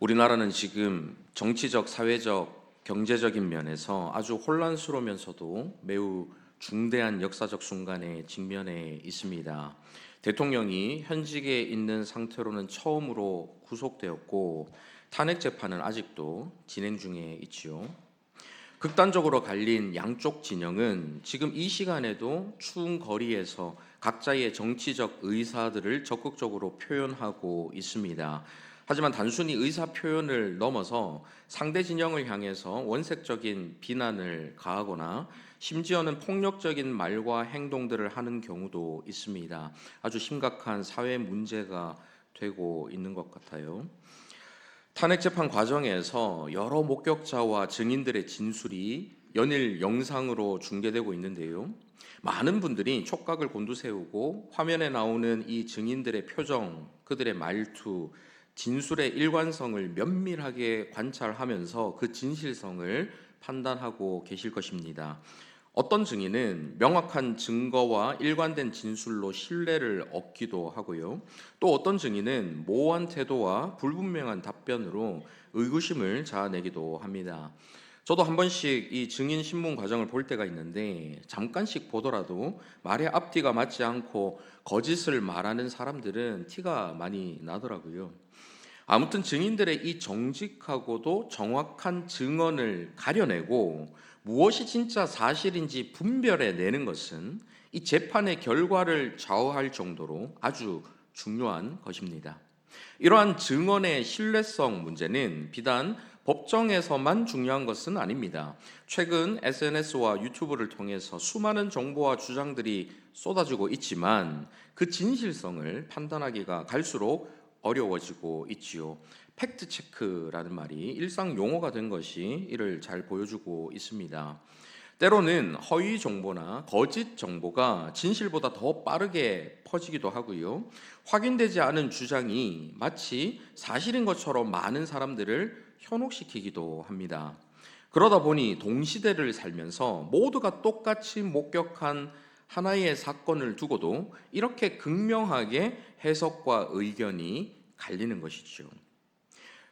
우리나라는 지금 정치적, 사회적, 경제적인 면에서 아주 혼란스러우면서도 매우 중대한 역사적 순간에 직면해 있습니다. 대통령이 현직에 있는 상태로는 처음으로 구속되었고 탄핵 재판은 아직도 진행 중에 있지요. 극단적으로 갈린 양쪽 진영은 지금 이 시간에도 추운 거리에서 각자의 정치적 의사들을 적극적으로 표현하고 있습니다. 하지만 단순히 의사 표현을 넘어서 상대 진영을 향해서 원색적인 비난을 가하거나 심지어는 폭력적인 말과 행동들을 하는 경우도 있습니다. 아주 심각한 사회 문제가 되고 있는 것 같아요. 탄핵 재판 과정에서 여러 목격자와 증인들의 진술이 연일 영상으로 중계되고 있는데요. 많은 분들이 촉각을 곤두세우고 화면에 나오는 이 증인들의 표정, 그들의 말투, 진술의 일관성을 면밀하게 관찰하면서 그 진실성을 판단하고 계실 것입니다. 어떤 증인은 명확한 증거와 일관된 진술로 신뢰를 얻기도 하고요. 또 어떤 증인은 모호한 태도와 불분명한 답변으로 의구심을 자아내기도 합니다. 저도 한 번씩 이 증인 신문 과정을 볼 때가 있는데 잠깐씩 보더라도 말의 앞뒤가 맞지 않고 거짓을 말하는 사람들은 티가 많이 나더라고요. 아무튼 증인들의 이 정직하고도 정확한 증언을 가려내고 무엇이 진짜 사실인지 분별해내는 것은 이 재판의 결과를 좌우할 정도로 아주 중요한 것입니다. 이러한 증언의 신뢰성 문제는 비단 법정에서만 중요한 것은 아닙니다. 최근 SNS와 유튜브를 통해서 수많은 정보와 주장들이 쏟아지고 있지만 그 진실성을 판단하기가 갈수록 어려워지고 있지요. 팩트 체크라는 말이 일상 용어가 된 것이 이를 잘 보여주고 있습니다. 때로는 허위 정보나 거짓 정보가 진실보다 더 빠르게 퍼지기도 하고요. 확인되지 않은 주장이 마치 사실인 것처럼 많은 사람들을 현혹시키기도 합니다. 그러다 보니 동시대를 살면서 모두가 똑같이 목격한 하나의 사건을 두고도 이렇게 극명하게 해석과 의견이 갈리는 것이죠.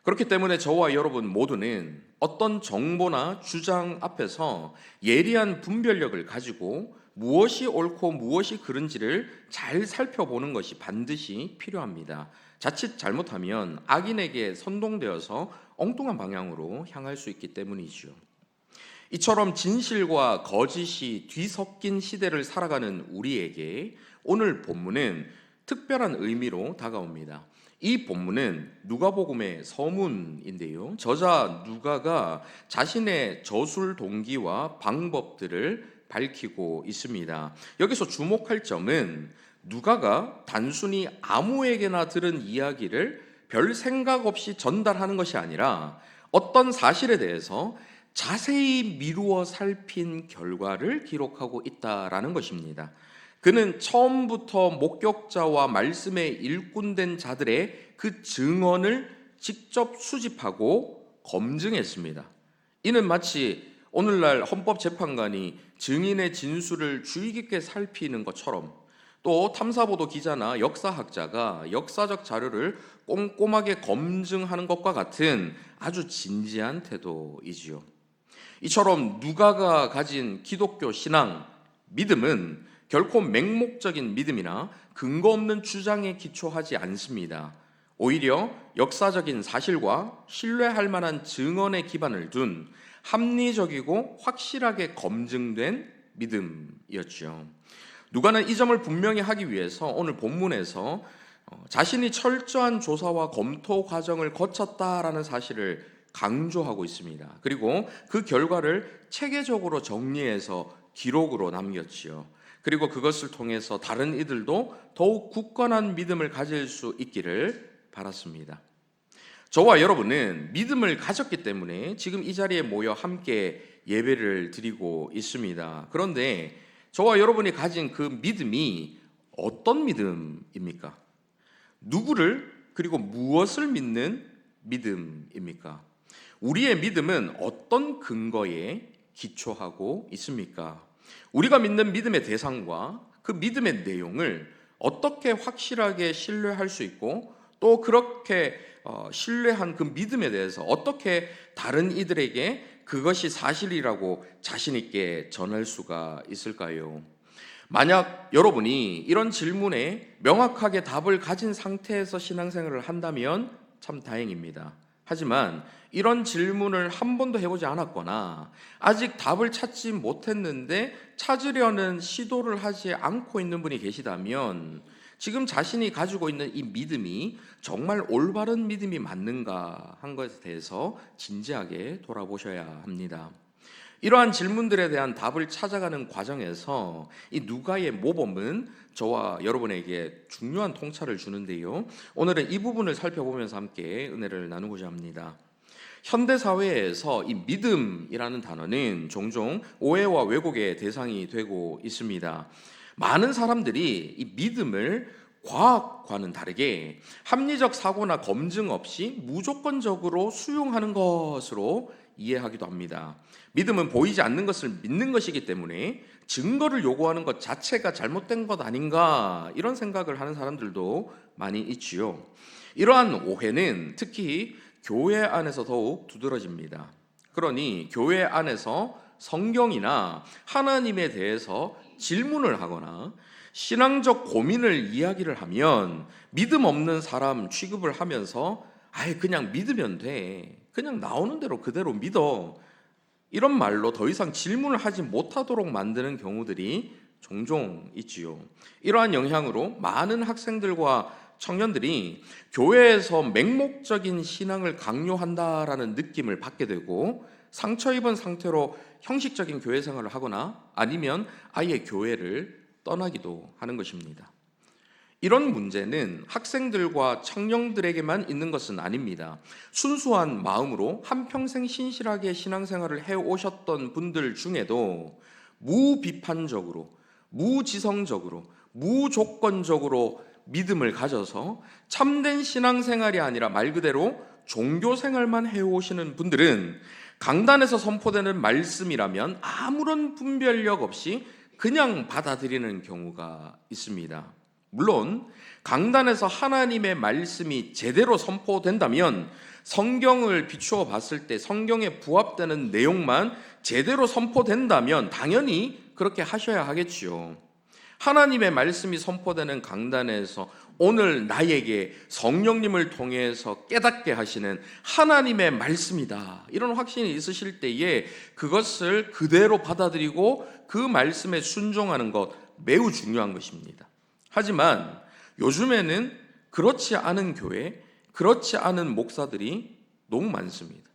그렇기 때문에 저와 여러분 모두는 어떤 정보나 주장 앞에서 예리한 분별력을 가지고 무엇이 옳고 무엇이 그른지를 잘 살펴보는 것이 반드시 필요합니다. 자칫 잘못하면 악인에게 선동되어서 엉뚱한 방향으로 향할 수 있기 때문이죠. 이처럼 진실과 거짓이 뒤섞인 시대를 살아가는 우리에게 오늘 본문은 특별한 의미로 다가옵니다. 이 본문은 누가복음의 서문인데요. 저자 누가가 자신의 저술 동기와 방법들을 밝히고 있습니다. 여기서 주목할 점은 누가가 단순히 아무에게나 들은 이야기를 별 생각 없이 전달하는 것이 아니라 어떤 사실에 대해서 자세히 미루어 살핀 결과를 기록하고 있다라는 것입니다. 그는 처음부터 목격자와 말씀에 일꾼된 자들의 그 증언을 직접 수집하고 검증했습니다. 이는 마치 오늘날 헌법재판관이 증인의 진술을 주의 깊게 살피는 것처럼 또 탐사보도 기자나 역사학자가 역사적 자료를 꼼꼼하게 검증하는 것과 같은 아주 진지한 태도이지요. 이처럼 누가가 가진 기독교 신앙, 믿음은 결코 맹목적인 믿음이나 근거 없는 주장에 기초하지 않습니다. 오히려 역사적인 사실과 신뢰할 만한 증언에 기반을 둔 합리적이고 확실하게 검증된 믿음이었죠. 누가는 이 점을 분명히 하기 위해서 오늘 본문에서 자신이 철저한 조사와 검토 과정을 거쳤다라는 사실을 강조하고 있습니다. 그리고 그 결과를 체계적으로 정리해서 기록으로 남겼지요. 그리고 그것을 통해서 다른 이들도 더욱 굳건한 믿음을 가질 수 있기를 바랐습니다. 저와 여러분은 믿음을 가졌기 때문에 지금 이 자리에 모여 함께 예배를 드리고 있습니다. 그런데 저와 여러분이 가진 그 믿음이 어떤 믿음입니까? 누구를 그리고 무엇을 믿는 믿음입니까? 우리의 믿음은 어떤 근거에 기초하고 있습니까? 우리가 믿는 믿음의 대상과 그 믿음의 내용을 어떻게 확실하게 신뢰할 수 있고 또 그렇게 신뢰한 그 믿음에 대해서 어떻게 다른 이들에게 그것이 사실이라고 자신 있게 전할 수가 있을까요? 만약 여러분이 이런 질문에 명확하게 답을 가진 상태에서 신앙생활을 한다면 참 다행입니다. 하지만 이런 질문을 한 번도 해보지 않았거나 아직 답을 찾지 못했는데 찾으려는 시도를 하지 않고 있는 분이 계시다면 지금 자신이 가지고 있는 이 믿음이 정말 올바른 믿음이 맞는가 한 것에 대해서 진지하게 돌아보셔야 합니다. 이러한 질문들에 대한 답을 찾아가는 과정에서 이 누가의 모범은 저와 여러분에게 중요한 통찰을 주는데요. 오늘은 이 부분을 살펴보면서 함께 은혜를 나누고자 합니다. 현대 사회에서 이 믿음이라는 단어는 종종 오해와 왜곡의 대상이 되고 있습니다. 많은 사람들이 이 믿음을 과학과는 다르게 합리적 사고나 검증 없이 무조건적으로 수용하는 것으로 이해하기도 합니다. 믿음은 보이지 않는 것을 믿는 것이기 때문에 증거를 요구하는 것 자체가 잘못된 것 아닌가, 이런 생각을 하는 사람들도 많이 있지요. 이러한 오해는 특히 교회 안에서 더욱 두드러집니다. 그러니 교회 안에서 성경이나 하나님에 대해서 질문을 하거나 신앙적 고민을 이야기를 하면 믿음 없는 사람 취급을 하면서 아예 그냥 믿으면 돼, 그냥 나오는 대로 그대로 믿어, 이런 말로 더 이상 질문을 하지 못하도록 만드는 경우들이 종종 있지요. 이러한 영향으로 많은 학생들과 청년들이 교회에서 맹목적인 신앙을 강요한다라는 느낌을 받게 되고 상처 입은 상태로 형식적인 교회 생활을 하거나 아니면 아예 교회를 떠나기도 하는 것입니다. 이런 문제는 학생들과 청년들에게만 있는 것은 아닙니다. 순수한 마음으로 한평생 신실하게 신앙생활을 해오셨던 분들 중에도 무비판적으로, 무지성적으로, 무조건적으로 믿음을 가져서 참된 신앙생활이 아니라 말 그대로 종교생활만 해오시는 분들은 강단에서 선포되는 말씀이라면 아무런 분별력 없이 그냥 받아들이는 경우가 있습니다. 물론 강단에서 하나님의 말씀이 제대로 선포된다면 성경을 비추어 봤을 때 성경에 부합되는 내용만 제대로 선포된다면 당연히 그렇게 하셔야 하겠지요. 하나님의 말씀이 선포되는 강단에서 오늘 나에게 성령님을 통해서 깨닫게 하시는 하나님의 말씀이다, 이런 확신이 있으실 때에 그것을 그대로 받아들이고 그 말씀에 순종하는 것 매우 중요한 것입니다. 하지만 요즘에는 그렇지 않은 교회, 그렇지 않은 목사들이 너무 많습니다.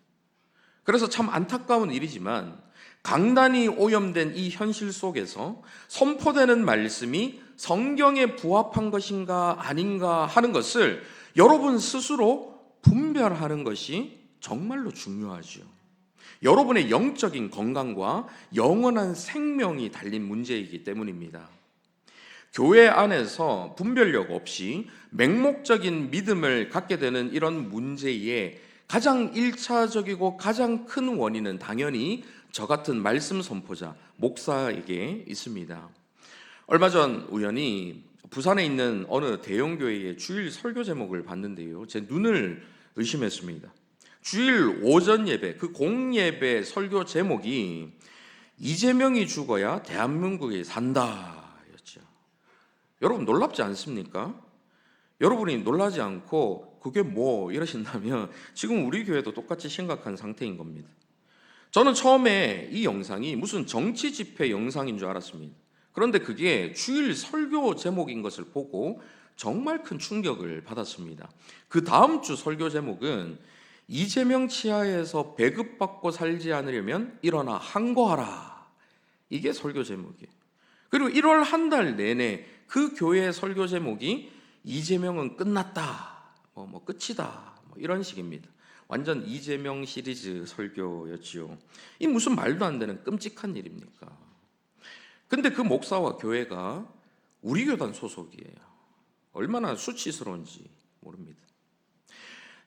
그래서 참 안타까운 일이지만 강단이 오염된 이 현실 속에서 선포되는 말씀이 성경에 부합한 것인가 아닌가 하는 것을 여러분 스스로 분별하는 것이 정말로 중요하죠. 여러분의 영적인 건강과 영원한 생명이 달린 문제이기 때문입니다. 교회 안에서 분별력 없이 맹목적인 믿음을 갖게 되는 이런 문제의 가장 1차적이고 가장 큰 원인은 당연히 저 같은 말씀 선포자, 목사에게 있습니다. 얼마 전 우연히 부산에 있는 어느 대형교회의 주일 설교 제목을 봤는데요, 제 눈을 의심했습니다. 주일 오전 예배, 그 공예배 설교 제목이 이재명이 죽어야 대한민국이 산다 였죠. 여러분 놀랍지 않습니까? 여러분이 놀라지 않고 그게 뭐 이러신다면 지금 우리 교회도 똑같이 심각한 상태인 겁니다. 저는 처음에 이 영상이 무슨 정치 집회 영상인 줄 알았습니다. 그런데 그게 주일 설교 제목인 것을 보고 정말 큰 충격을 받았습니다. 그 다음 주 설교 제목은 이재명 치하에서 배급받고 살지 않으려면 일어나 항거하라, 이게 설교 제목이에요. 그리고 1월 한 달 내내 그 교회의 설교 제목이 이재명은 끝났다, 끝이다, 이런 식입니다. 완전 이재명 시리즈 설교였지요. 이 무슨 말도 안 되는 끔찍한 일입니까? 근데 그 목사와 교회가 우리 교단 소속이에요. 얼마나 수치스러운지 모릅니다.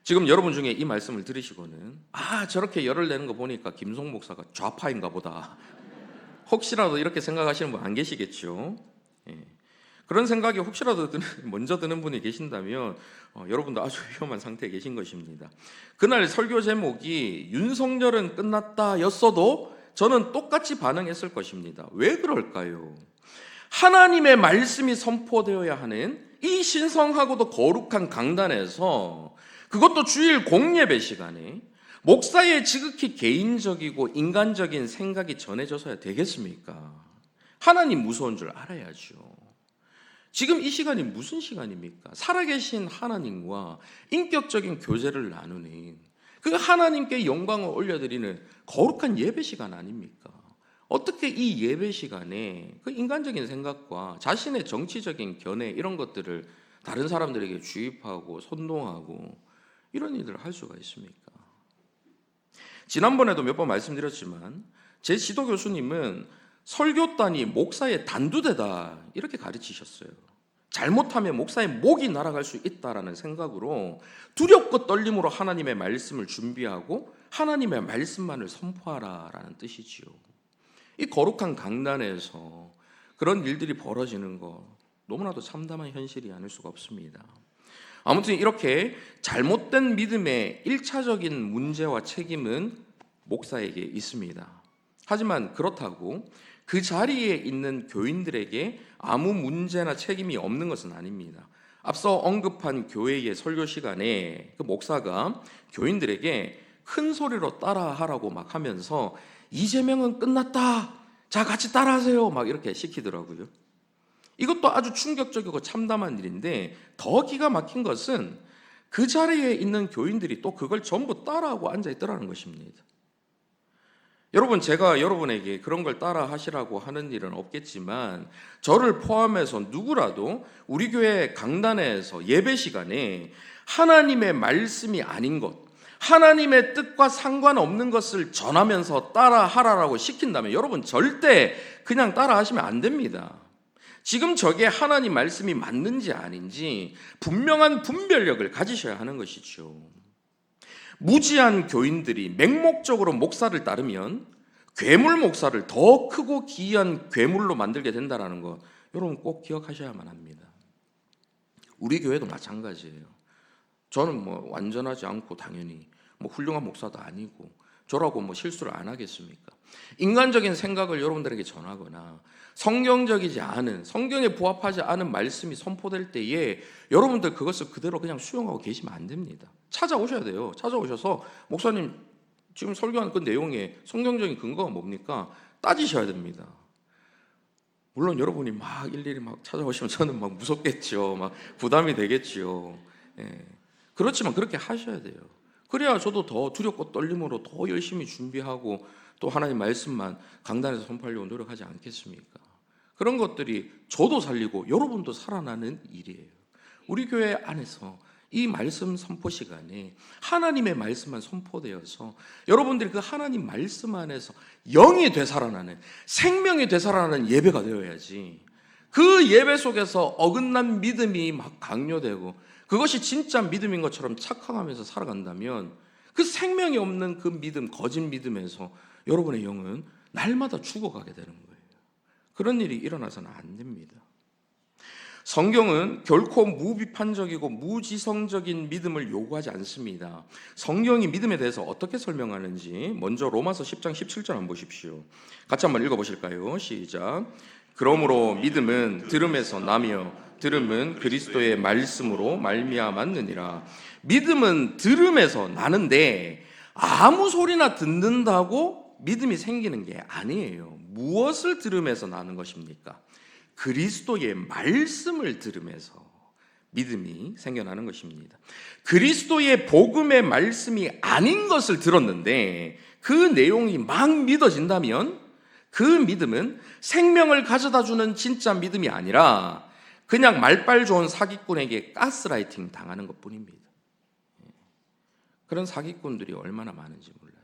지금 여러분 중에 이 말씀을 들으시고는 저렇게 열을 내는 거 보니까 김송 목사가 좌파인가 보다, 혹시라도 이렇게 생각하시는 분 안 계시겠죠? 예. 그런 생각이 혹시라도 먼저 드는 분이 계신다면 여러분도 아주 위험한 상태에 계신 것입니다. 그날 설교 제목이 윤석열은 끝났다 였어도 저는 똑같이 반응했을 것입니다. 왜 그럴까요? 하나님의 말씀이 선포되어야 하는 이 신성하고도 거룩한 강단에서, 그것도 주일 공예배 시간에 목사의 지극히 개인적이고 인간적인 생각이 전해져서야 되겠습니까? 하나님 무서운 줄 알아야죠. 지금 이 시간이 무슨 시간입니까? 살아계신 하나님과 인격적인 교제를 나누는, 그 하나님께 영광을 올려드리는 거룩한 예배 시간 아닙니까? 어떻게 이 예배 시간에 그 인간적인 생각과 자신의 정치적인 견해 이런 것들을 다른 사람들에게 주입하고 선동하고 이런 일들을 할 수가 있습니까? 지난번에도 몇 번 말씀드렸지만 제 지도 교수님은 설교단이 목사의 단두대다 이렇게 가르치셨어요. 잘못하면 목사의 목이 날아갈 수 있다라는 생각으로 두렵고 떨림으로 하나님의 말씀을 준비하고 하나님의 말씀만을 선포하라라는 뜻이지요. 이 거룩한 강단에서 그런 일들이 벌어지는 거 너무나도 참담한 현실이 아닐 수가 없습니다. 아무튼 이렇게 잘못된 믿음의 1차적인 문제와 책임은 목사에게 있습니다. 하지만 그렇다고 그 자리에 있는 교인들에게 아무 문제나 책임이 없는 것은 아닙니다. 앞서 언급한 교회의 설교 시간에 그 목사가 교인들에게 큰 소리로 따라하라고 막 하면서 이재명은 끝났다, 자 같이 따라하세요 막 이렇게 시키더라고요. 이것도 아주 충격적이고 참담한 일인데, 더 기가 막힌 것은 그 자리에 있는 교인들이 또 그걸 전부 따라하고 앉아있더라는 것입니다. 여러분, 제가 여러분에게 그런 걸 따라 하시라고 하는 일은 없겠지만 저를 포함해서 누구라도 우리 교회 강단에서 예배 시간에 하나님의 말씀이 아닌 것, 하나님의 뜻과 상관없는 것을 전하면서 따라 하라라고 시킨다면 여러분 절대 그냥 따라 하시면 안 됩니다. 지금 저게 하나님 말씀이 맞는지 아닌지 분명한 분별력을 가지셔야 하는 것이죠. 무지한 교인들이 맹목적으로 목사를 따르면 괴물 목사를 더 크고 기이한 괴물로 만들게 된다는 거 여러분 꼭 기억하셔야만 합니다. 우리 교회도 마찬가지예요. 저는 완전하지 않고 당연히 훌륭한 목사도 아니고 저라고 실수를 안 하겠습니까? 인간적인 생각을 여러분들에게 전하거나 성경적이지 않은, 성경에 부합하지 않은 말씀이 선포될 때에 여러분들 그것을 그대로 그냥 수용하고 계시면 안 됩니다. 찾아오셔야 돼요. 찾아오셔서 목사님 지금 설교한 그 내용에 성경적인 근거가 뭡니까? 따지셔야 됩니다. 물론 여러분이 막 일일이 막 찾아오시면 저는 막 무섭겠죠. 막 부담이 되겠죠. 예. 그렇지만 그렇게 하셔야 돼요. 그래야 저도 더 두렵고 떨림으로 더 열심히 준비하고 또 하나님 말씀만 강단에서 선포하려고 노력하지 않겠습니까? 그런 것들이 저도 살리고 여러분도 살아나는 일이에요. 우리 교회 안에서 이 말씀 선포 시간에 하나님의 말씀만 선포되어서 여러분들이 그 하나님 말씀 안에서 영이 되살아나는, 생명이 되살아나는 예배가 되어야지, 그 예배 속에서 어긋난 믿음이 막 강요되고 그것이 진짜 믿음인 것처럼 착각하면서 살아간다면 그 생명이 없는 그 믿음, 거짓 믿음에서 여러분의 영은 날마다 죽어가게 되는 거예요. 그런 일이 일어나서는 안 됩니다. 성경은 결코 무비판적이고 무지성적인 믿음을 요구하지 않습니다. 성경이 믿음에 대해서 어떻게 설명하는지 먼저 로마서 10장 17절 한번 보십시오. 같이 한번 읽어보실까요? 시작. 그러므로 믿음은 들음에서 나며 들음은 그리스도의 말씀으로 말미암았느니라. 믿음은 들음에서 나는데 아무 소리나 듣는다고 믿음이 생기는 게 아니에요. 무엇을 들음에서 나는 것입니까? 그리스도의 말씀을 들으면서 믿음이 생겨나는 것입니다. 그리스도의 복음의 말씀이 아닌 것을 들었는데 그 내용이 막 믿어진다면 그 믿음은 생명을 가져다주는 진짜 믿음이 아니라 그냥 말빨 좋은 사기꾼에게 가스라이팅 당하는 것뿐입니다. 그런 사기꾼들이 얼마나 많은지 몰라요.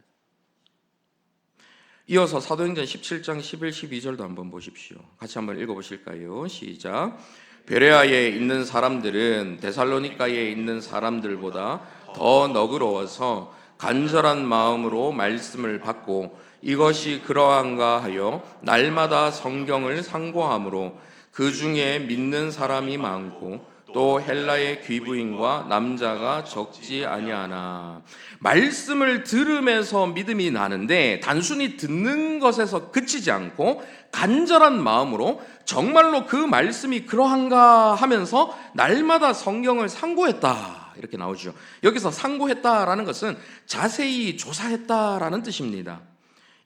이어서 사도행전 17장 11, 12절도 한번 보십시오. 같이 한번 읽어보실까요? 시작. 베레아에 있는 사람들은 데살로니가에 있는 사람들보다 더 너그러워서 간절한 마음으로 말씀을 받고 이것이 그러한가 하여 날마다 성경을 상고함으로 그 중에 믿는 사람이 많고 또 헬라의 귀부인과 남자가 적지 아니하나. 말씀을 들으면서 믿음이 나는데 단순히 듣는 것에서 그치지 않고 간절한 마음으로 정말로 그 말씀이 그러한가 하면서 날마다 성경을 상고했다, 이렇게 나오죠. 여기서 상고했다라는 것은 자세히 조사했다라는 뜻입니다.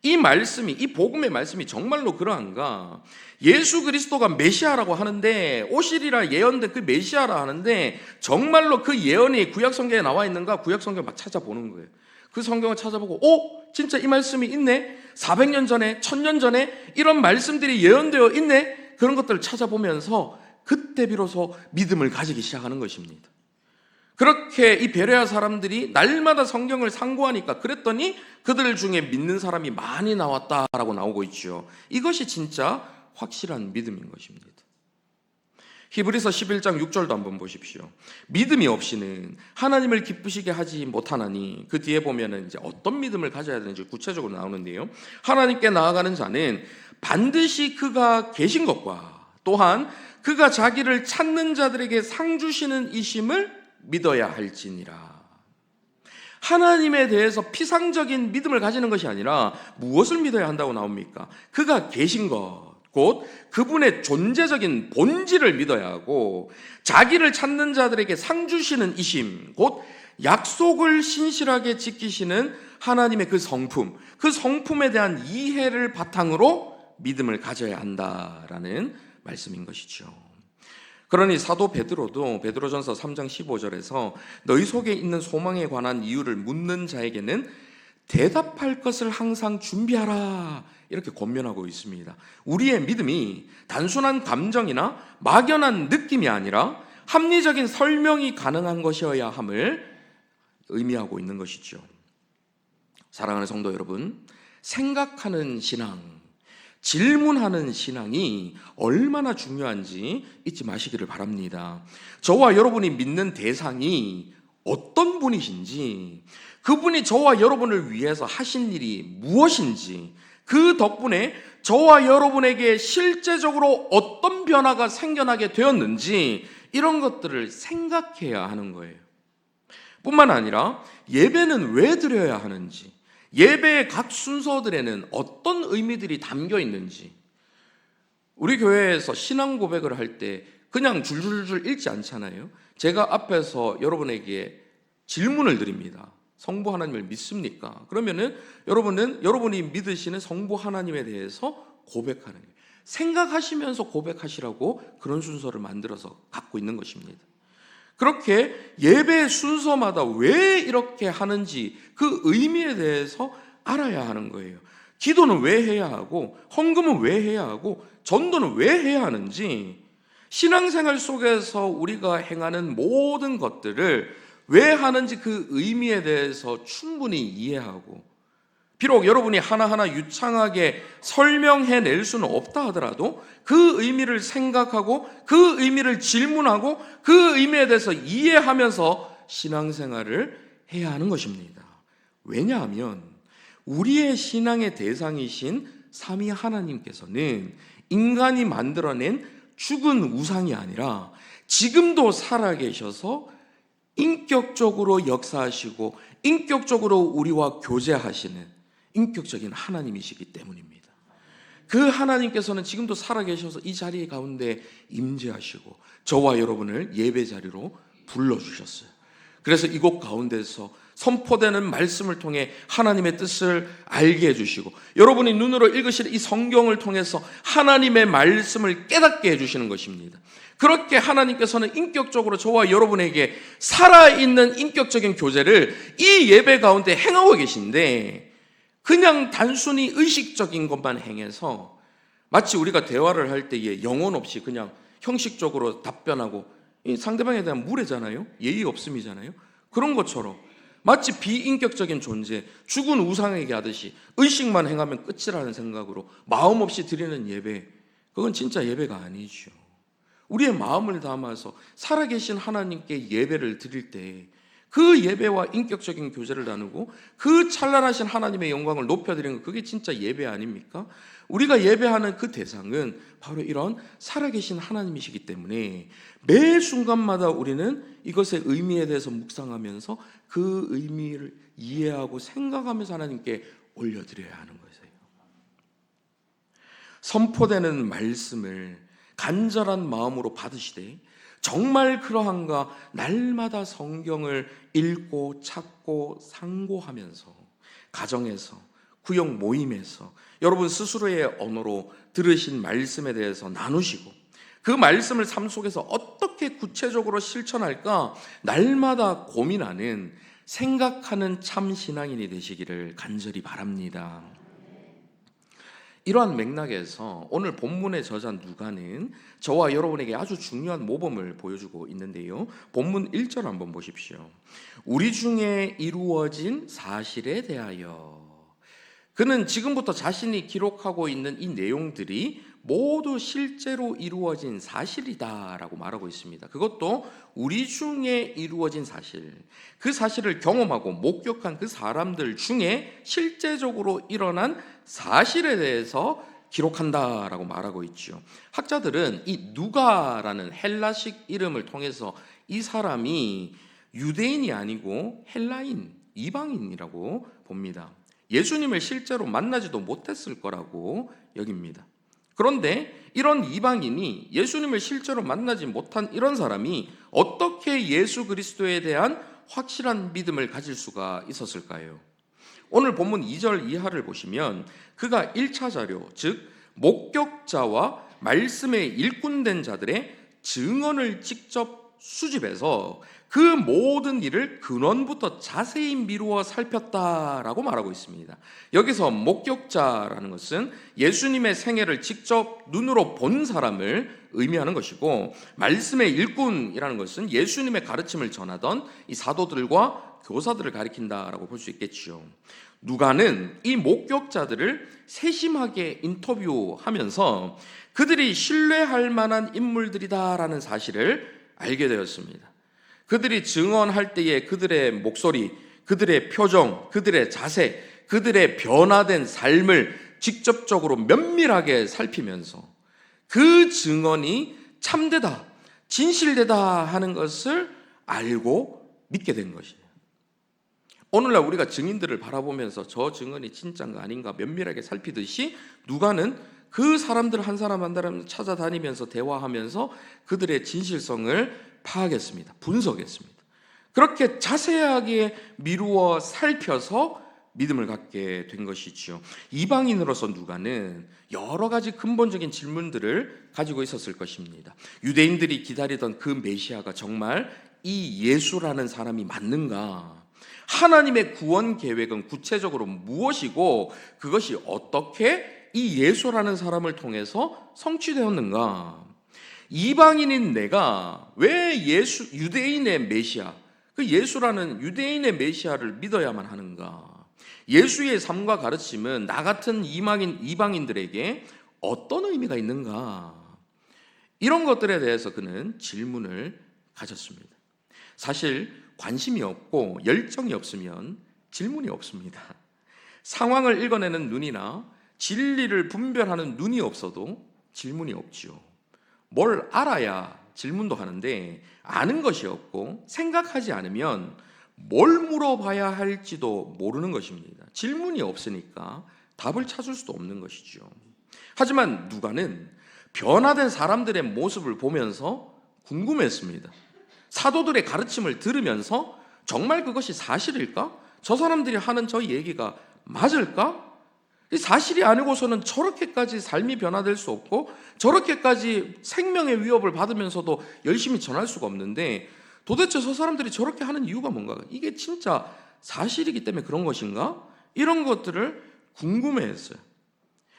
이 말씀이, 이 복음의 말씀이 정말로 그러한가? 예수 그리스도가 메시아라고 하는데, 오시리라 예언된 그 메시아라 하는데 정말로 그 예언이 구약 성경에 나와 있는가? 구약 성경 막 찾아보는 거예요. 그 성경을 찾아보고 진짜 이 말씀이 있네? 400년 전에, 1000년 전에 이런 말씀들이 예언되어 있네? 그런 것들을 찾아보면서 그때 비로소 믿음을 가지기 시작하는 것입니다. 그렇게 이 베레아 사람들이 날마다 성경을 상고하니까, 그랬더니 그들 중에 믿는 사람이 많이 나왔다라고 나오고 있죠. 이것이 진짜 확실한 믿음인 것입니다. 히브리서 11장 6절도 한번 보십시오. 믿음이 없이는 하나님을 기쁘시게 하지 못하나니. 그 뒤에 보면은 이제 어떤 믿음을 가져야 되는지 구체적으로 나오는데요. 하나님께 나아가는 자는 반드시 그가 계신 것과 또한 그가 자기를 찾는 자들에게 상 주시는 이심을 믿어야 할지니라. 하나님에 대해서 피상적인 믿음을 가지는 것이 아니라 무엇을 믿어야 한다고 나옵니까? 그가 계신 것, 곧 그분의 존재적인 본질을 믿어야 하고, 자기를 찾는 자들에게 상 주시는 이심, 곧 약속을 신실하게 지키시는 하나님의 그 성품, 그 성품에 대한 이해를 바탕으로 믿음을 가져야 한다라는 말씀인 것이죠. 그러니 사도 베드로도 베드로전서 3장 15절에서 너희 속에 있는 소망에 관한 이유를 묻는 자에게는 대답할 것을 항상 준비하라, 이렇게 권면하고 있습니다. 우리의 믿음이 단순한 감정이나 막연한 느낌이 아니라 합리적인 설명이 가능한 것이어야 함을 의미하고 있는 것이죠. 사랑하는 성도 여러분, 생각하는 신앙, 질문하는 신앙이 얼마나 중요한지 잊지 마시기를 바랍니다. 저와 여러분이 믿는 대상이 어떤 분이신지, 그분이 저와 여러분을 위해서 하신 일이 무엇인지, 그 덕분에 저와 여러분에게 실제적으로 어떤 변화가 생겨나게 되었는지, 이런 것들을 생각해야 하는 거예요. 뿐만 아니라 예배는 왜 드려야 하는지, 예배의 각 순서들에는 어떤 의미들이 담겨 있는지, 우리 교회에서 신앙 고백을 할 때 그냥 줄줄줄 읽지 않잖아요. 제가 앞에서 여러분에게 질문을 드립니다. 성부 하나님을 믿습니까? 그러면은 여러분이 믿으시는 성부 하나님에 대해서 고백하는 거예요. 생각하시면서 고백하시라고 그런 순서를 만들어서 갖고 있는 것입니다. 그렇게 예배 순서마다 왜 이렇게 하는지 그 의미에 대해서 알아야 하는 거예요. 기도는 왜 해야 하고, 헌금은 왜 해야 하고, 전도는 왜 해야 하는지, 신앙생활 속에서 우리가 행하는 모든 것들을 왜 하는지 그 의미에 대해서 충분히 이해하고, 비록 여러분이 하나하나 유창하게 설명해낼 수는 없다 하더라도 그 의미를 생각하고 그 의미를 질문하고 그 의미에 대해서 이해하면서 신앙생활을 해야 하는 것입니다. 왜냐하면 우리의 신앙의 대상이신 삼위 하나님께서는 인간이 만들어낸 죽은 우상이 아니라 지금도 살아계셔서 인격적으로 역사하시고 인격적으로 우리와 교제하시는 인격적인 하나님이시기 때문입니다. 그 하나님께서는 지금도 살아계셔서 이 자리 가운데 임재하시고 저와 여러분을 예배 자리로 불러주셨어요. 그래서 이곳 가운데서 선포되는 말씀을 통해 하나님의 뜻을 알게 해주시고, 여러분이 눈으로 읽으실 이 성경을 통해서 하나님의 말씀을 깨닫게 해주시는 것입니다. 그렇게 하나님께서는 인격적으로 저와 여러분에게 살아있는 인격적인 교제를 이 예배 가운데 행하고 계신데, 그냥 단순히 의식적인 것만 행해서 마치 우리가 대화를 할 때에 영혼 없이 그냥 형식적으로 답변하고 상대방에 대한 무례잖아요. 예의 없음이잖아요. 그런 것처럼 마치 비인격적인 존재, 죽은 우상에게 하듯이 의식만 행하면 끝이라는 생각으로 마음 없이 드리는 예배, 그건 진짜 예배가 아니죠. 우리의 마음을 담아서 살아계신 하나님께 예배를 드릴 때 그 예배와 인격적인 교제를 나누고 그 찬란하신 하나님의 영광을 높여드리는 거, 그게 진짜 예배 아닙니까? 우리가 예배하는 그 대상은 바로 이런 살아계신 하나님이시기 때문에 매 순간마다 우리는 이것의 의미에 대해서 묵상하면서 그 의미를 이해하고 생각하면서 하나님께 올려드려야 하는 거예요. 선포되는 말씀을 간절한 마음으로 받으시되 정말 그러한가 날마다 성경을 읽고 찾고 상고하면서 가정에서 구역 모임에서 여러분 스스로의 언어로 들으신 말씀에 대해서 나누시고 그 말씀을 삶 속에서 어떻게 구체적으로 실천할까 날마다 고민하는 생각하는 참 신앙인이 되시기를 간절히 바랍니다. 이러한 맥락에서 오늘 본문의 저자 누가는 저와 여러분에게 아주 중요한 모범을 보여주고 있는데요. 본문 1절 한번 보십시오. 우리 중에 이루어진 사실에 대하여. 그는 지금부터 자신이 기록하고 있는 이 내용들이 모두 실제로 이루어진 사실이다라고 말하고 있습니다. 그것도 우리 중에 이루어진 사실, 그 사실을 경험하고 목격한 그 사람들 중에 실제적으로 일어난 사실에 대해서 기록한다라고 말하고 있죠. 학자들은 이 누가라는 헬라식 이름을 통해서 이 사람이 유대인이 아니고 헬라인, 이방인이라고 봅니다. 예수님을 실제로 만나지도 못했을 거라고 여깁니다. 그런데 이런 이방인이 예수님을 실제로 만나지 못한 이런 사람이 어떻게 예수 그리스도에 대한 확실한 믿음을 가질 수가 있었을까요? 오늘 본문 2절 이하를 보시면 그가 1차 자료, 즉 목격자와 말씀에 일꾼된 자들의 증언을 직접 수집해서 그 모든 일을 근원부터 자세히 미루어 살폈다라고 말하고 있습니다. 여기서 목격자라는 것은 예수님의 생애를 직접 눈으로 본 사람을 의미하는 것이고, 말씀의 일꾼이라는 것은 예수님의 가르침을 전하던 이 사도들과 교사들을 가리킨다라고 볼 수 있겠지요. 누가는 이 목격자들을 세심하게 인터뷰하면서 그들이 신뢰할 만한 인물들이다라는 사실을 알게 되었습니다. 그들이 증언할 때의 그들의 목소리, 그들의 표정, 그들의 자세, 그들의 변화된 삶을 직접적으로 면밀하게 살피면서 그 증언이 참되다, 진실되다 하는 것을 알고 믿게 된 것이에요. 오늘날 우리가 증인들을 바라보면서 저 증언이 진짜인가 아닌가 면밀하게 살피듯이 누가는 그 사람들 한 사람 한 사람 찾아다니면서 대화하면서 그들의 진실성을 파악했습니다. 분석했습니다. 그렇게 자세하게 미루어 살펴서 믿음을 갖게 된 것이지요. 이방인으로서 누가는 여러 가지 근본적인 질문들을 가지고 있었을 것입니다. 유대인들이 기다리던 그 메시아가 정말 이 예수라는 사람이 맞는가? 하나님의 구원 계획은 구체적으로 무엇이고 그것이 어떻게 이 예수라는 사람을 통해서 성취되었는가? 이방인인 내가 왜 유대인의 메시아, 그 예수라는 유대인의 메시아를 믿어야만 하는가? 예수의 삶과 가르침은 나 같은 이방인들에게 어떤 의미가 있는가? 이런 것들에 대해서 그는 질문을 가졌습니다. 사실 관심이 없고 열정이 없으면 질문이 없습니다. 상황을 읽어내는 눈이나 진리를 분별하는 눈이 없어도 질문이 없지요. 뭘 알아야 질문도 하는데 아는 것이 없고 생각하지 않으면 뭘 물어봐야 할지도 모르는 것입니다. 질문이 없으니까 답을 찾을 수도 없는 것이죠. 하지만 누가는 변화된 사람들의 모습을 보면서 궁금했습니다. 사도들의 가르침을 들으면서 정말 그것이 사실일까? 저 사람들이 하는 저 얘기가 맞을까? 사실이 아니고서는 저렇게까지 삶이 변화될 수 없고 저렇게까지 생명의 위협을 받으면서도 열심히 전할 수가 없는데 도대체 저 사람들이 저렇게 하는 이유가 뭔가? 이게 진짜 사실이기 때문에 그런 것인가? 이런 것들을 궁금해했어요.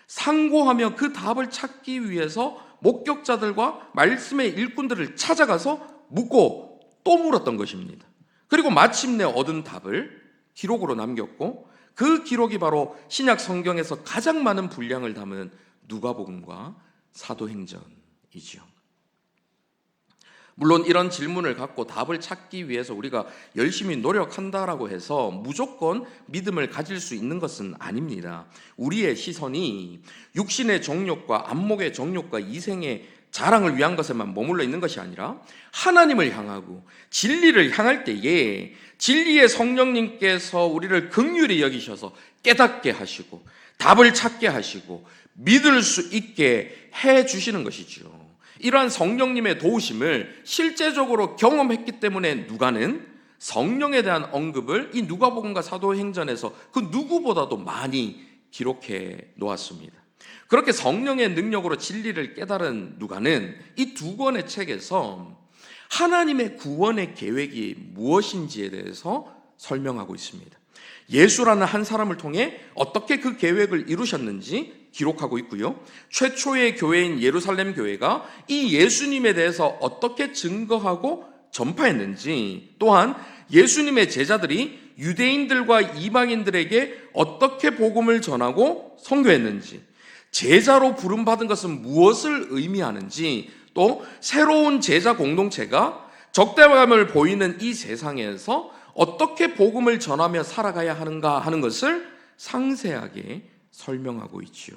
상고하며 그 답을 찾기 위해서 목격자들과 말씀의 일꾼들을 찾아가서 묻고 또 물었던 것입니다. 그리고 마침내 얻은 답을 기록으로 남겼고 그 기록이 바로 신약 성경에서 가장 많은 분량을 담은 누가복음과 사도행전이지요. 물론 이런 질문을 갖고 답을 찾기 위해서 우리가 열심히 노력한다라고 해서 무조건 믿음을 가질 수 있는 것은 아닙니다. 우리의 시선이 육신의 정욕과 안목의 정욕과 이생의 자랑을 위한 것에만 머물러 있는 것이 아니라 하나님을 향하고 진리를 향할 때에 진리의 성령님께서 우리를 긍휼히 여기셔서 깨닫게 하시고 답을 찾게 하시고 믿을 수 있게 해 주시는 것이죠. 이러한 성령님의 도우심을 실제적으로 경험했기 때문에 누가는 성령에 대한 언급을 이 누가복음과 사도행전에서 그 누구보다도 많이 기록해 놓았습니다. 그렇게 성령의 능력으로 진리를 깨달은 누가는 이 두 권의 책에서 하나님의 구원의 계획이 무엇인지에 대해서 설명하고 있습니다. 예수라는 한 사람을 통해 어떻게 그 계획을 이루셨는지 기록하고 있고요. 최초의 교회인 예루살렘 교회가 이 예수님에 대해서 어떻게 증거하고 전파했는지, 또한 예수님의 제자들이 유대인들과 이방인들에게 어떻게 복음을 전하고 선교했는지, 제자로 부름받은 것은 무엇을 의미하는지, 또 새로운 제자 공동체가 적대감을 보이는 이 세상에서 어떻게 복음을 전하며 살아가야 하는가 하는 것을 상세하게 설명하고 있지요.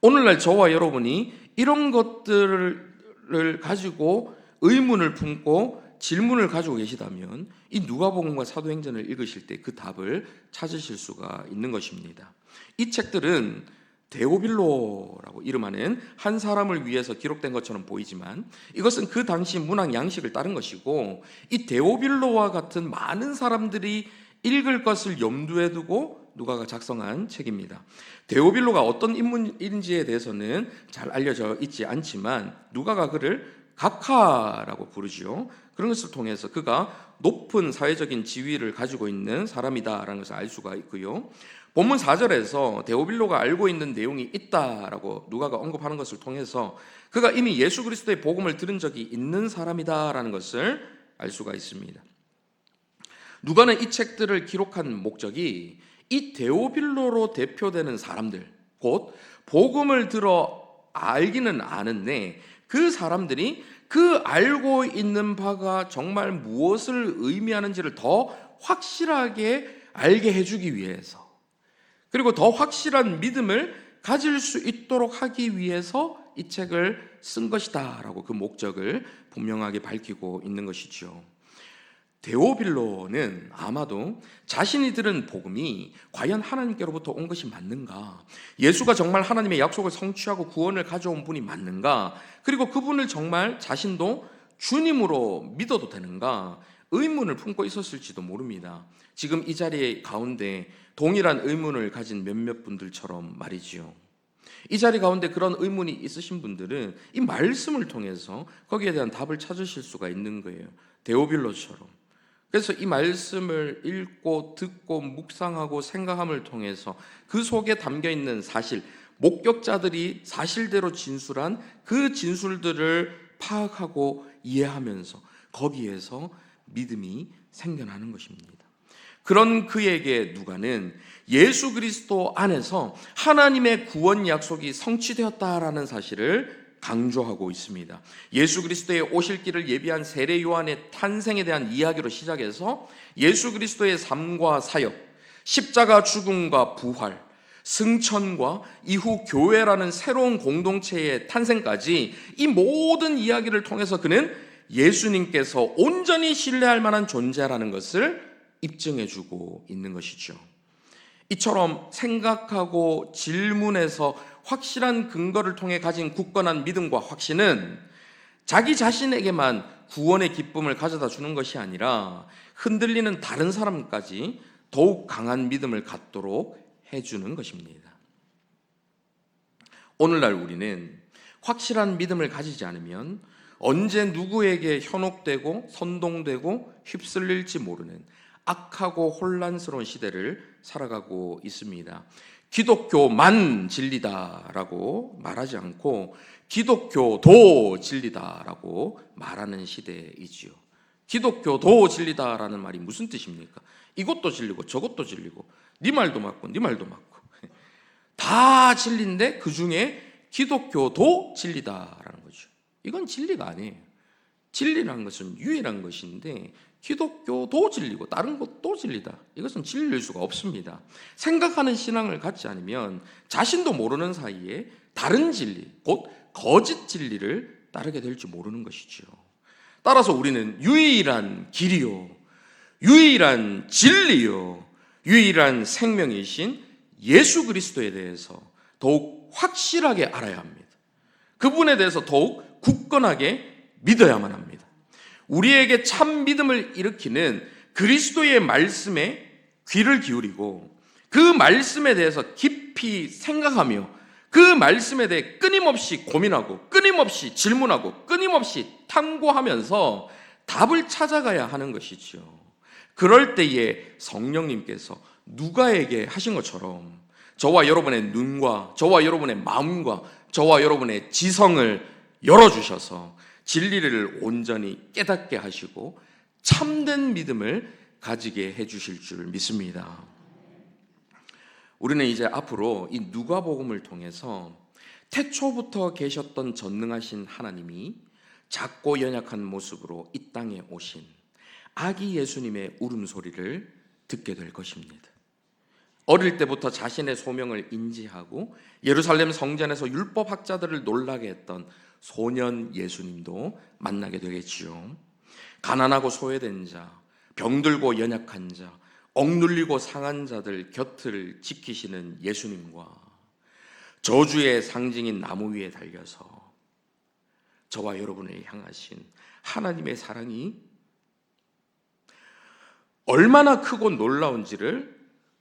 오늘날 저와 여러분이 이런 것들을 가지고 의문을 품고 질문을 가지고 계시다면 이 누가복음과 사도행전을 읽으실 때 그 답을 찾으실 수가 있는 것입니다. 이 책들은 데오빌로라고 이름하는 한 사람을 위해서 기록된 것처럼 보이지만 이것은 그 당시 문학 양식을 따른 것이고, 이 데오빌로와 같은 많은 사람들이 읽을 것을 염두에 두고 누가가 작성한 책입니다. 데오빌로가 어떤 인물인지에 대해서는 잘 알려져 있지 않지만 누가가 그를 각하라고 부르지요. 그런 것을 통해서 그가 높은 사회적인 지위를 가지고 있는 사람이다라는 것을 알 수가 있고요. 본문 4절에서 데오빌로가 알고 있는 내용이 있다라고 누가가 언급하는 것을 통해서 그가 이미 예수 그리스도의 복음을 들은 적이 있는 사람이다라는 것을 알 수가 있습니다. 누가는 이 책들을 기록한 목적이 이 데오빌로로 대표되는 사람들, 곧 복음을 들어 알기는 아는데 그 사람들이 그 알고 있는 바가 정말 무엇을 의미하는지를 더 확실하게 알게 해주기 위해서, 그리고 더 확실한 믿음을 가질 수 있도록 하기 위해서 이 책을 쓴 것이다 라고 그 목적을 분명하게 밝히고 있는 것이죠. 데오빌로는 아마도 자신이 들은 복음이 과연 하나님께로부터 온 것이 맞는가, 예수가 정말 하나님의 약속을 성취하고 구원을 가져온 분이 맞는가, 그리고 그분을 정말 자신도 주님으로 믿어도 되는가 의문을 품고 있었을지도 모릅니다. 지금 이 자리 가운데 동일한 의문을 가진 몇몇 분들처럼 말이지요. 이 자리 가운데 그런 의문이 있으신 분들은 이 말씀을 통해서 거기에 대한 답을 찾으실 수가 있는 거예요. 데오빌로처럼. 그래서 이 말씀을 읽고 듣고 묵상하고 생각함을 통해서 그 속에 담겨있는 사실, 목격자들이 사실대로 진술한 그 진술들을 파악하고 이해하면서 거기에서 믿음이 생겨나는 것입니다. 그런 그에게 누가는 예수 그리스도 안에서 하나님의 구원 약속이 성취되었다라는 사실을 강조하고 있습니다. 예수 그리스도의 오실 길을 예비한 세례 요한의 탄생에 대한 이야기로 시작해서 예수 그리스도의 삶과 사역, 십자가 죽음과 부활, 승천과 이후 교회라는 새로운 공동체의 탄생까지 이 모든 이야기를 통해서 그는 예수님께서 온전히 신뢰할 만한 존재라는 것을 입증해주고 있는 것이죠. 이처럼 생각하고 질문해서 확실한 근거를 통해 가진 굳건한 믿음과 확신은 자기 자신에게만 구원의 기쁨을 가져다 주는 것이 아니라 흔들리는 다른 사람까지 더욱 강한 믿음을 갖도록 해주는 것입니다. 오늘날 우리는 확실한 믿음을 가지지 않으면 언제 누구에게 현혹되고 선동되고 휩쓸릴지 모르는 악하고 혼란스러운 시대를 살아가고 있습니다. 기독교만 진리다라고 말하지 않고 기독교도 진리다라고 말하는 시대이지요. 기독교도 진리다라는 말이 무슨 뜻입니까? 이것도 진리고 저것도 진리고 네 말도 맞고 네 말도 맞고 다 진리인데 그 중에 기독교도 진리다라는 거죠. 이건 진리가 아니에요. 진리라는 것은 유일한 것인데 기독교도 진리고 다른 것도 진리다. 이것은 진리일 수가 없습니다. 생각하는 신앙을 갖지 않으면 자신도 모르는 사이에 다른 진리, 곧 거짓 진리를 따르게 될지 모르는 것이죠. 따라서 우리는 유일한 길이요, 유일한 진리요, 유일한 생명이신 예수 그리스도에 대해서 더욱 확실하게 알아야 합니다. 그분에 대해서 더욱 굳건하게 믿어야만 합니다. 우리에게 참 믿음을 일으키는 그리스도의 말씀에 귀를 기울이고 그 말씀에 대해서 깊이 생각하며 그 말씀에 대해 끊임없이 고민하고 끊임없이 질문하고 끊임없이 탐구하면서 답을 찾아가야 하는 것이죠. 그럴 때에 성령님께서 누가에게 하신 것처럼 저와 여러분의 눈과 저와 여러분의 마음과 저와 여러분의 지성을 열어주셔서 진리를 온전히 깨닫게 하시고 참된 믿음을 가지게 해주실 줄 믿습니다. 우리는 이제 앞으로 이 누가복음을 통해서 태초부터 계셨던 전능하신 하나님이 작고 연약한 모습으로 이 땅에 오신 아기 예수님의 울음소리를 듣게 될 것입니다. 어릴 때부터 자신의 소명을 인지하고 예루살렘 성전에서 율법학자들을 놀라게 했던 소년 예수님도 만나게 되겠지요. 가난하고 소외된 자, 병들고 연약한 자, 억눌리고 상한 자들 곁을 지키시는 예수님과 저주의 상징인 나무 위에 달려서 저와 여러분을 향하신 하나님의 사랑이 얼마나 크고 놀라운지를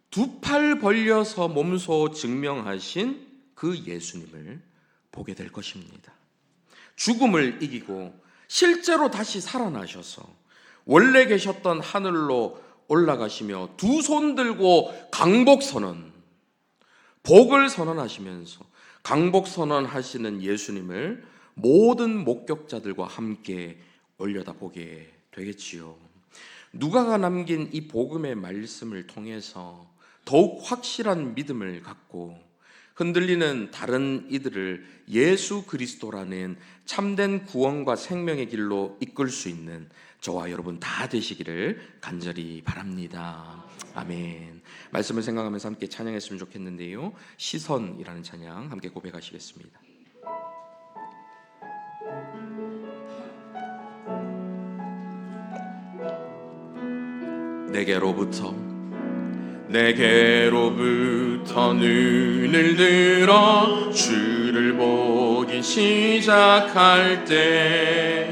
두 팔 벌려서 몸소 증명하신 그 예수님을 보게 될 것입니다. 죽음을 이기고 실제로 다시 살아나셔서 원래 계셨던 하늘로 올라가시며 두 손 들고 강복선언, 복을 선언하시면서 강복선언하시는 예수님을 모든 목격자들과 함께 올려다보게 되겠지요. 누가가 남긴 이 복음의 말씀을 통해서 더욱 확실한 믿음을 갖고 흔들리는 다른 이들을 예수 그리스도라는 참된 구원과 생명의 길로 이끌 수 있는 저와 여러분 다 되시기를 간절히 바랍니다. 아멘. 말씀을 생각하면서 함께 찬양했으면 좋겠는데요. 시선이라는 찬양 함께 고백하시겠습니다. 내게로부터 눈을 들어 주를 보기 시작할 때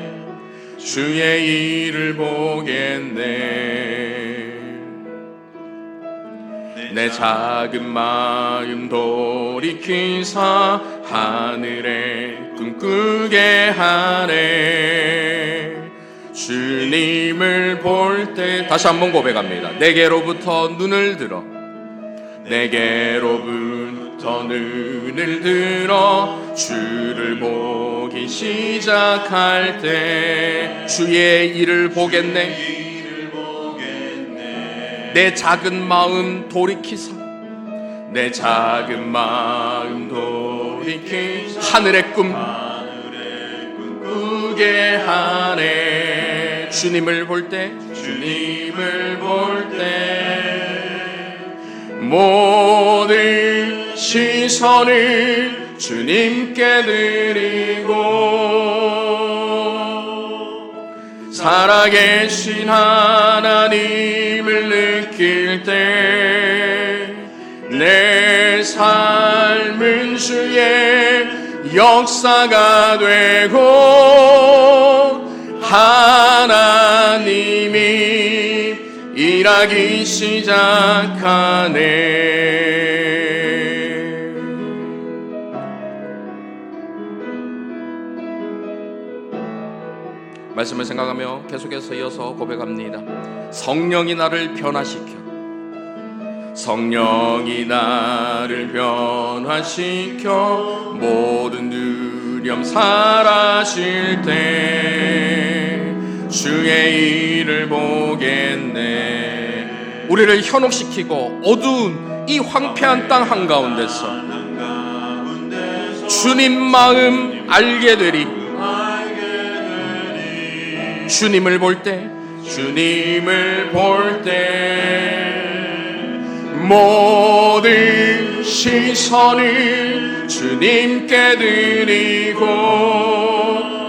주의 일을 보겠네. 내 작은 마음 돌이키사 하늘에 꿈꾸게 하네. 주님을 볼 때 다시 한번 고백합니다. 내게로부터 눈을 들어 주를 보기 시작할 때 주의 일을 보겠네. 내 작은 마음 돌이키사 하늘의 꿈 꾸게 하네. 주님을 볼 때 모든 시선을 주님께 드리고 살아계신 하나님을 느낄 때 내 삶은 주의 역사가 되고 하나님이 일하기 시작하네. 말씀을 생각하며 계속해서 이어서 고백합니다. 성령이 나를 변화시켜 모든 두려움 사라질 때 주의 일을 보겠네. 우리를 현혹시키고 어두운 이 황폐한 땅 한가운데서 주님 마음 알게 되리. 주님을 볼 때 모든 시선을 주님께 드리고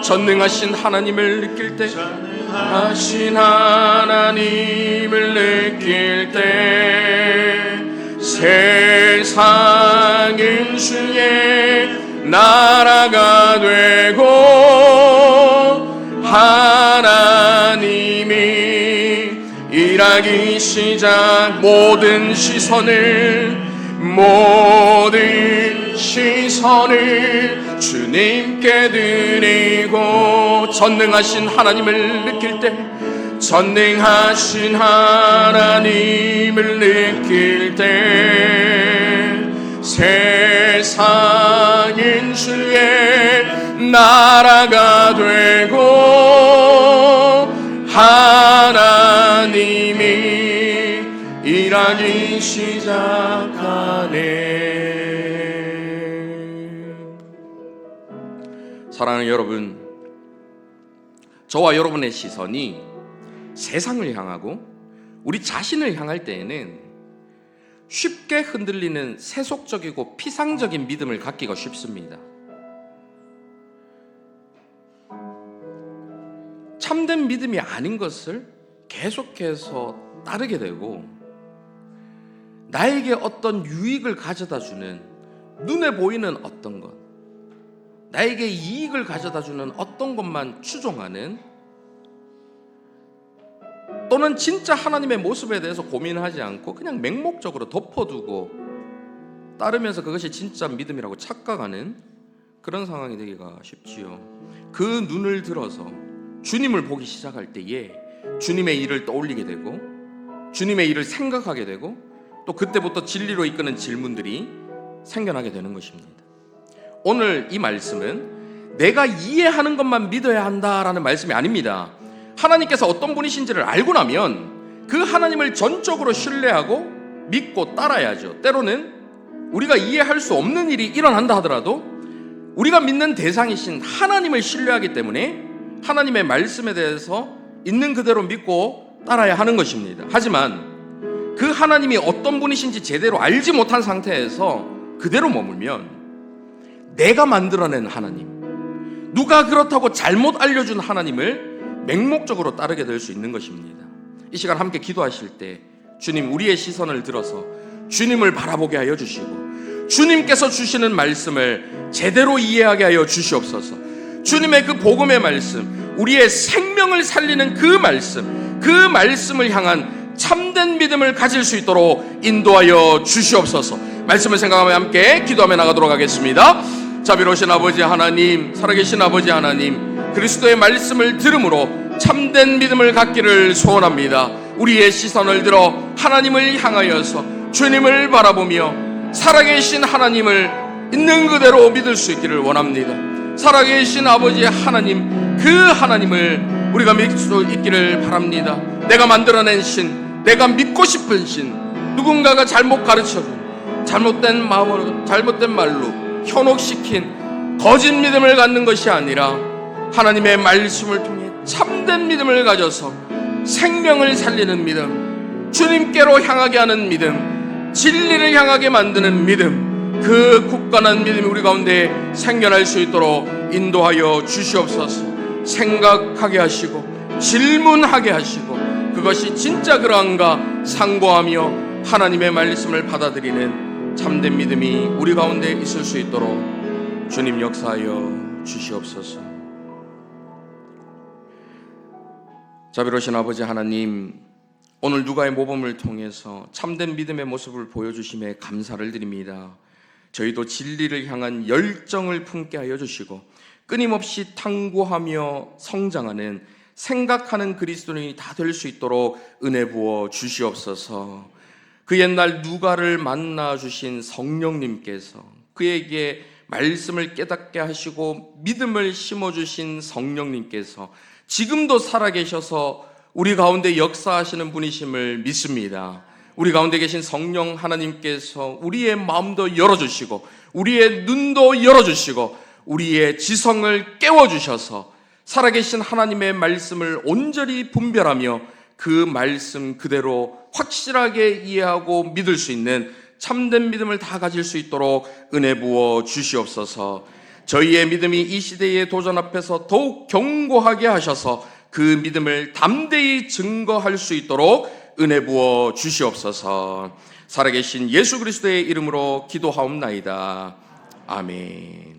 전능하신 하나님을 느낄 때 세상은 주의 나라가 되고 하나님이 일하기 시작 모든 시선을 주님께 드리고 전능하신 하나님을 느낄 때 세상은 주의 나라가 되고 하나님이 일하기 시작하네. 사랑하는 여러분, 저와 여러분의 시선이 세상을 향하고 우리 자신을 향할 때에는 쉽게 흔들리는 세속적이고 피상적인 믿음을 갖기가 쉽습니다. 참된 믿음이 아닌 것을 계속해서 따르게 되고 나에게 어떤 유익을 가져다주는 눈에 보이는 어떤 것, 나에게 이익을 가져다주는 어떤 것만 추종하는, 또는 진짜 하나님의 모습에 대해서 고민하지 않고 그냥 맹목적으로 덮어두고 따르면서 그것이 진짜 믿음이라고 착각하는 그런 상황이 되기가 쉽지요. 그 눈을 들어서 주님을 보기 시작할 때에 주님의 일을 떠올리게 되고 주님의 일을 생각하게 되고 또 그때부터 진리로 이끄는 질문들이 생겨나게 되는 것입니다. 오늘 이 말씀은 내가 이해하는 것만 믿어야 한다라는 말씀이 아닙니다. 하나님께서 어떤 분이신지를 알고 나면 그 하나님을 전적으로 신뢰하고 믿고 따라야죠. 때로는 우리가 이해할 수 없는 일이 일어난다 하더라도 우리가 믿는 대상이신 하나님을 신뢰하기 때문에 하나님의 말씀에 대해서 있는 그대로 믿고 따라야 하는 것입니다. 하지만 그 하나님이 어떤 분이신지 제대로 알지 못한 상태에서 그대로 머물면 내가 만들어낸 하나님, 누가 그렇다고 잘못 알려준 하나님을 맹목적으로 따르게 될 수 있는 것입니다. 이 시간 함께 기도하실 때 주님, 우리의 시선을 들어서 주님을 바라보게 하여 주시고 주님께서 주시는 말씀을 제대로 이해하게 하여 주시옵소서. 주님의 그 복음의 말씀, 우리의 생명을 살리는 그 말씀을 향한 참된 믿음을 가질 수 있도록 인도하여 주시옵소서. 말씀을 생각하며 함께 기도하며 나가도록 하겠습니다. 자비로우신 아버지 하나님, 살아계신 아버지 하나님, 그리스도의 말씀을 들음으로 참된 믿음을 갖기를 소원합니다. 우리의 시선을 들어 하나님을 향하여서 주님을 바라보며 살아계신 하나님을 있는 그대로 믿을 수 있기를 원합니다. 살아계신 아버지 하나님, 그 하나님을 우리가 믿을 수 있기를 바랍니다. 내가 만들어낸 신, 내가 믿고 싶은 신, 누군가가 잘못 가르쳐준 잘못된 마음으로, 잘못된 말로 현혹시킨 거짓 믿음을 갖는 것이 아니라 하나님의 말씀을 통해 참된 믿음을 가져서 생명을 살리는 믿음, 주님께로 향하게 하는 믿음, 진리를 향하게 만드는 믿음, 그 굳건한 믿음이 우리 가운데 생겨날 수 있도록 인도하여 주시옵소서. 생각하게 하시고 질문하게 하시고 그것이 진짜 그러한가 상고하며 하나님의 말씀을 받아들이는 참된 믿음이 우리 가운데 있을 수 있도록 주님 역사하여 주시옵소서. 자비로우신 아버지 하나님, 오늘 누가의 모범을 통해서 참된 믿음의 모습을 보여주심에 감사를 드립니다. 저희도 진리를 향한 열정을 품게 하여 주시고 끊임없이 탐구하며 성장하는 생각하는 그리스도인이 다 될 수 있도록 은혜 부어 주시옵소서. 그 옛날 누가를 만나 주신 성령님께서 그에게 말씀을 깨닫게 하시고 믿음을 심어주신 성령님께서 지금도 살아계셔서 우리 가운데 역사하시는 분이심을 믿습니다. 우리 가운데 계신 성령 하나님께서 우리의 마음도 열어주시고 우리의 눈도 열어주시고 우리의 지성을 깨워주셔서 살아계신 하나님의 말씀을 온전히 분별하며 그 말씀 그대로 확실하게 이해하고 믿을 수 있는 참된 믿음을 다 가질 수 있도록 은혜 부어 주시옵소서. 저희의 믿음이 이 시대의 도전 앞에서 더욱 견고하게 하셔서 그 믿음을 담대히 증거할 수 있도록 은혜 부어 주시옵소서. 살아계신 예수 그리스도의 이름으로 기도하옵나이다. 아멘.